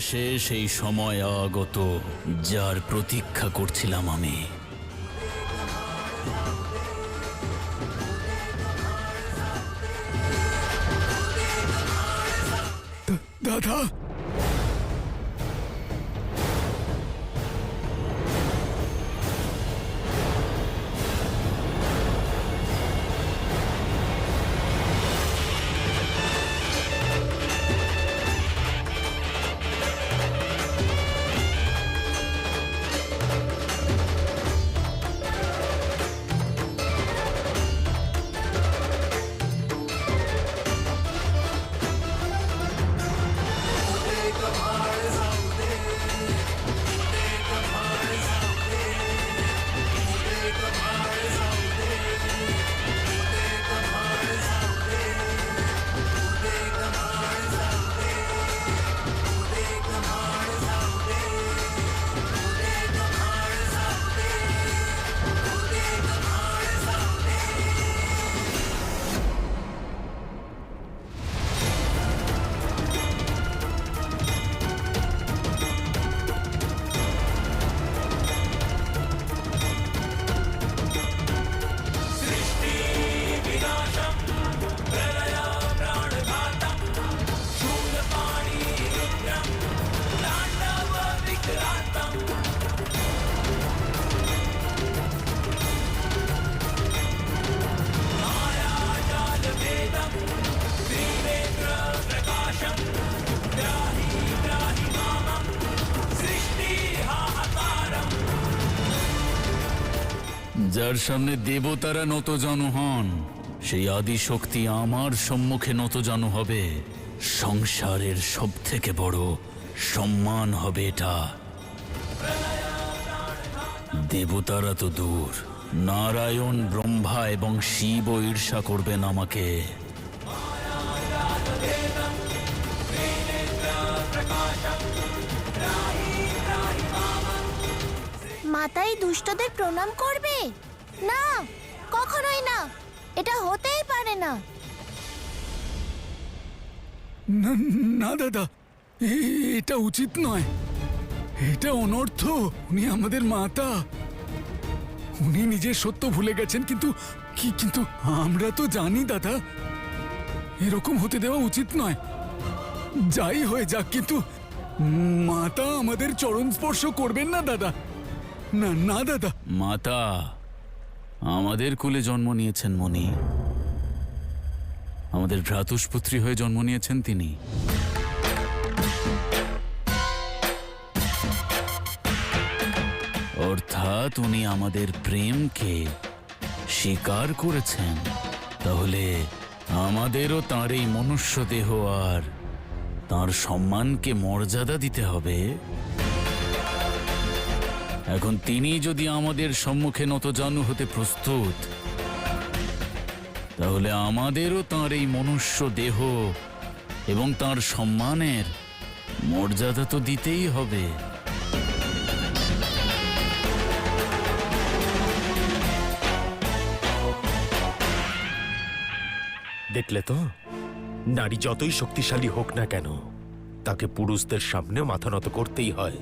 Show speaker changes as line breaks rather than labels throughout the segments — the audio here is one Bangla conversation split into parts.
অবশেষে সেই সময় আগত যার প্রতীক্ষা করছিলাম আমি।
দাদা,
যার সামনে দেবতারা নতজানু হন, সেই আদি শক্তি আমার সম্মুখে নতজানু হবে। সংসারের সব থেকে বড় সম্মান হবে এটা। দেবতারা তো দূর, নারায়ণ, ব্রহ্মা এবং শিব ঈর্ষা করবেন আমাকে।
মাতাই দুষ্টদের প্রণাম করবে না, কখনোই না, এটা হতেই পারে না।
না না দাদা, এটা উচিত নয়, এটা অনর্থ। উনি আমাদের মাতা, উনি নিজের সত্য ভুলে গেছেন, কিন্তু আমরা তো জানি দাদা, এরকম হতে দেওয়া উচিত নয়। যাই হয়ে যাক, কিন্তু মাতা আমাদের চরণ স্পর্শ করবেন না দাদা। না না দাদা।
মাতা আমাদের কুলে জন্ম নিয়েছেন মণি, আমাদের ভ্রাতুষ্পুত্রী হয়ে জন্ম নিয়েছেন তিনি। অর্থাৎ উনি আমাদের প্রেমকে স্বীকার করেছেন। তাহলে আমাদেরও তাঁর এই মনুষ্য দেহ আর তাঁর সম্মানকে মর্যাদা দিতে হবে। এখন তিনি যদি আমাদের সম্মুখে নতজানু হতে প্রস্তুত, তাহলে আমাদেরও তাঁর এই মনুষ্য দেহ এবং তাঁর সম্মানের মর্যাদা তো দিতেই হবে।
দেখলে তো, নারী যতই শক্তিশালী হোক না কেন, তাকে পুরুষদের সামনে মাথা নত করতেই হয়।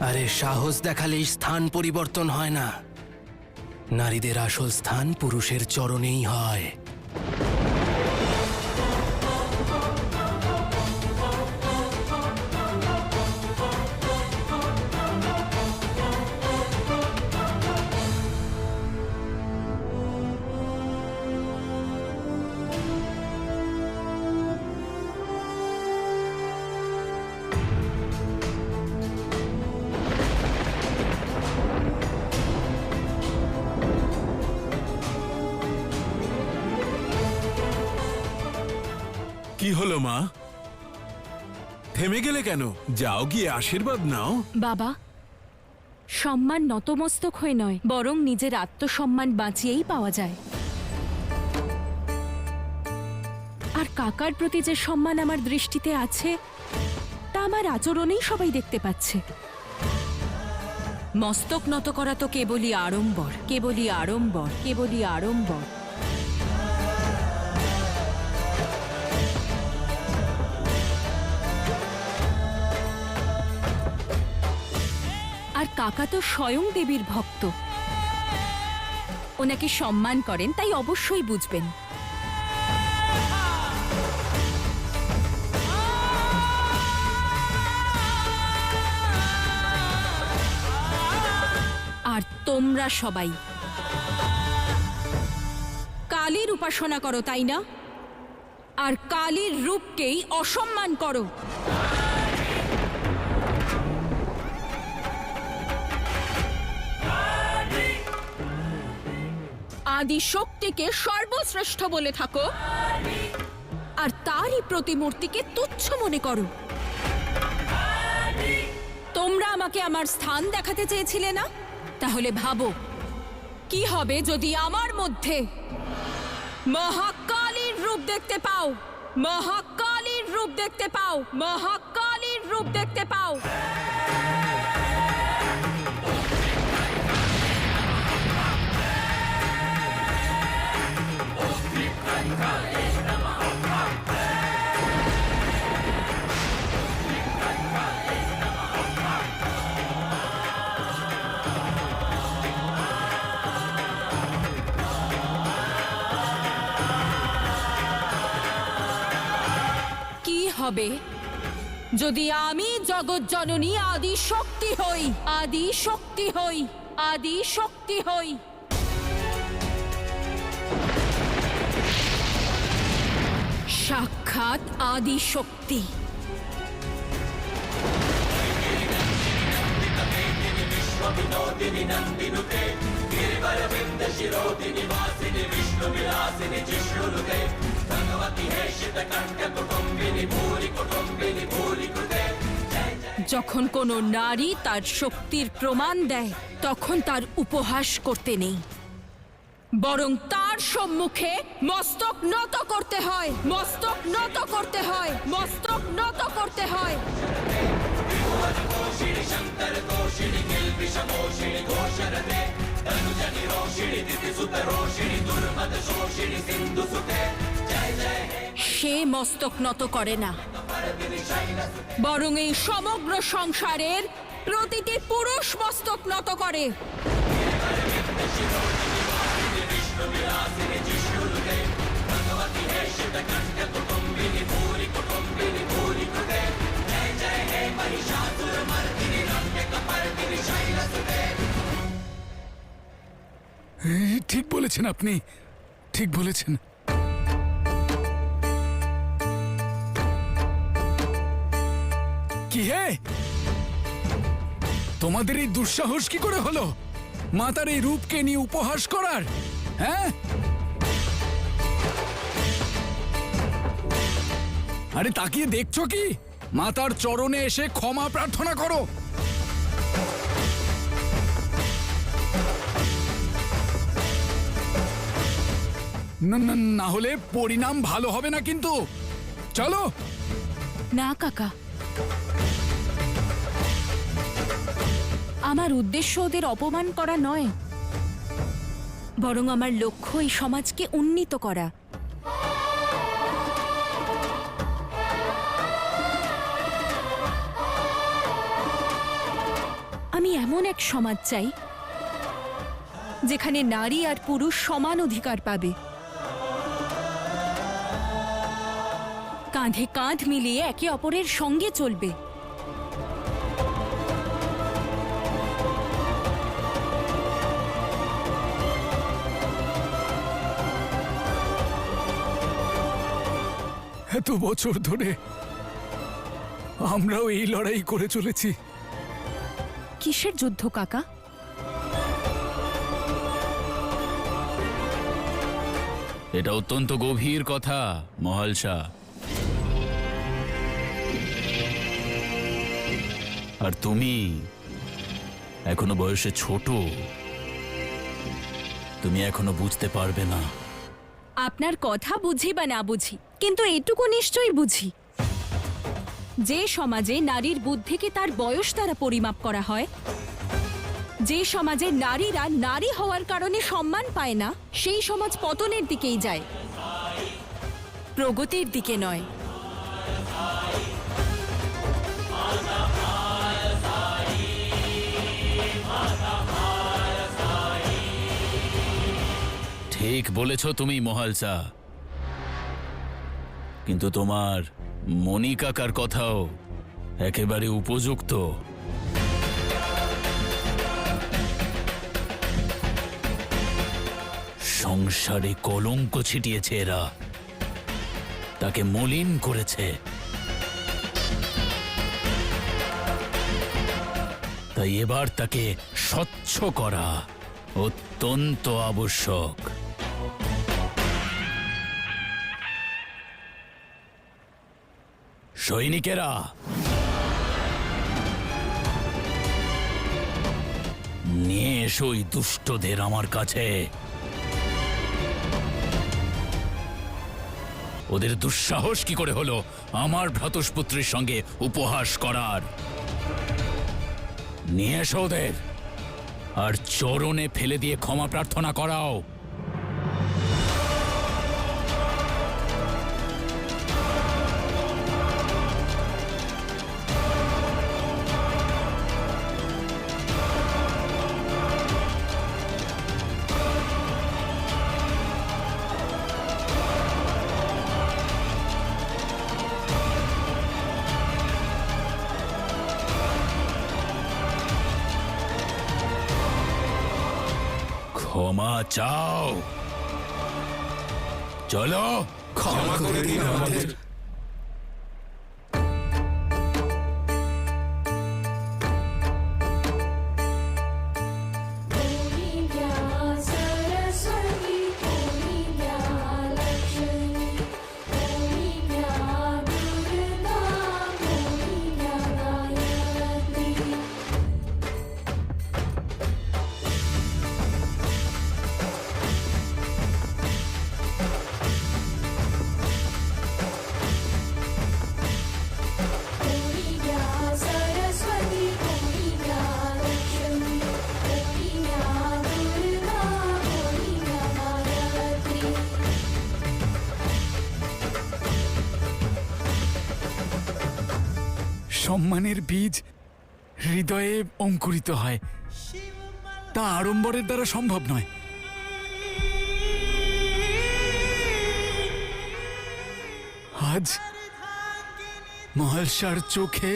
আরে সাহস দেখালেই স্থান পরিবর্তন হয় না, নারীদের আসল স্থান পুরুষের চরণেই হয়।
কি হলো মা, থেমে গেলে কেন? যাও গিয়ে আশীর্বাদ নাও।
বাবা, সম্মান নতমস্তক হয়ে নয়, বরং নিজের আত্মসম্মান বাঁচিয়েই পাওয়া যায়। আর কাকার প্রতি যে সম্মান আমার দৃষ্টিতে আছে, তা আমার আচরণেই সবাই দেখতে পাচ্ছে। মস্তক নত করা তো কেবলই আড়ম্বর, কেবলই আড়ম্বর, কেবলই আড়ম্বর। কাকা তো স্বয়ং দেবীর ভক্ত, ওনাকে সম্মান করেন, তাই অবশ্যই বুঝবেন। আর তোমরা সবাই কালীর উপাসনা করো, তাই না? আর কালীর রূপকেই অসম্মান করো। আদি শক্তিকে সর্বশ্রেষ্ঠ বলে থাকো আর তারই প্রতিমূর্তিকে তুচ্ছ মনে করো। তোমরা আমাকে আমার স্থান দেখাতে চেয়েছিলে না? তাহলে ভাবো কি হবে যদি আমার মধ্যে মহাকালীর রূপ দেখতে পাও, মহাকালীর রূপ দেখতে পাও, মহাকালীর রূপ দেখতে পাও। হবে যদি আমি জগৎ জননী আদি শক্তি হই, আদি শক্তি হই, আদি শক্তি হই। সাক্ষাৎ আদি শক্তি। যখন কোনো নারী তার শক্তির প্রমাণ দেয় তখন তার উপহাস করতে নেই, বরং তার সম্মুখে মস্তক নত করতে হয়, মস্তক নত করতে হয়, মস্তক নত করতে হয়। সে মস্তক নত করে না, বরং এই সমগ্র সংসারের প্রতিটি পুরুষ মস্তক নত করে।
ঠিক বলেছেন আপনি, ঠিক বলেছেন। কি হে, তোমাদের এই দুঃসাহস কি করে হলো মাতার এই রূপকে নিয়ে উপহাস করার? হ্যাঁ, আরে তাকিয়ে দেখছো কি? মাতার চরণে এসে ক্ষমা প্রার্থনা করো। না হলে পরিণাম ভালো হবে না কিন্তু। চলো।
না কাকা, আমার উদ্দেশ্য ওদের অপমান করা নয়, বরং আমার লক্ষ্য এই সমাজকে উন্নীত করা। আমি এমন এক সমাজ চাই যেখানে নারী আর পুরুষ সমান অধিকার পাবে, কাঁধে কাঁধ মিলিয়ে একে অপরের সঙ্গে চলবে।
এত বছর ধরে আমরাও এই লড়াই করে চলেছি।
কিসের যুদ্ধ কাকা?
এটা অত্যন্ত গভীর কথা মহালসা। আর তুমি এখনো বয়সে ছোট, তুমি এখনো বুঝতে পারবে না।
আপনার কথা বুঝি বা না বুঝি, কিন্তু এটুকু নিশ্চয়ই বুঝি, যে সমাজে নারীর বুদ্ধিকে তার বয়স দ্বারা পরিমাপ করা হয়, যে সমাজে নারীরা নারী হওয়ার কারণে সম্মান পায় না, সেই সমাজ পতনের দিকেই যায়, প্রগতির দিকে নয়।
ঠিক বলেছ তুমি মহালসা, কিন্তু তোমার মণি কাকার কথাও একেবারে উপযুক্ত। সংসারে কলঙ্ক ছিটিয়েছে এরা, তাকে মলিন করেছে। তাই এবার তাকে স্বচ্ছ করা অত্যন্ত আবশ্যক। সৈনিকেরা, নিয়ে এসো ওই দুষ্টদের আমার কাছে। ওদের দুঃসাহস কি করে হলো আমার ভ্রাতুষ্পুত্রের সঙ্গে উপহাস করার? নিয়ে এসো ওদের, আর চরণে ফেলে দিয়ে ক্ষমা প্রার্থনা করাও। ক্ষমা চাও। চলো,
ক্ষমা করে দিন আমাদের।
সম্মানের বীজ হৃদয়ে অঙ্কুরিত হয়, তা আড়ম্বরের দ্বারা সম্ভব নয়। আজ মহালসার চোখে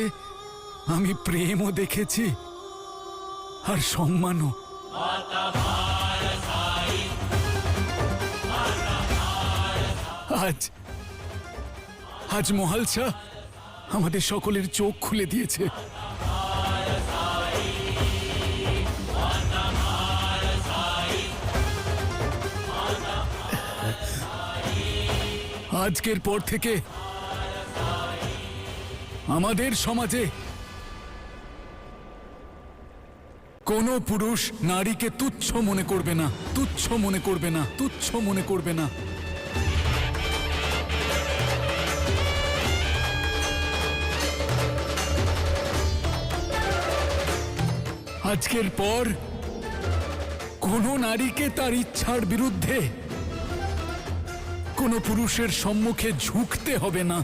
আমি প্রেমও দেখেছি আর সম্মানও। আজ আজ মহালসা আমাদের সকলের চোখ খুলে দিয়েছে। আজকের পর থেকে আমাদের সমাজে কোনো পুরুষ নারীকে তুচ্ছ মনে করবে না, তুচ্ছ মনে করবে না, তুচ্ছ মনে করবে না। আজকের পর কোনো নারীকে তার ইচ্ছার বিরুদ্ধে কোনো পুরুষের সম্মুখে ঝুঁকতে হবে না।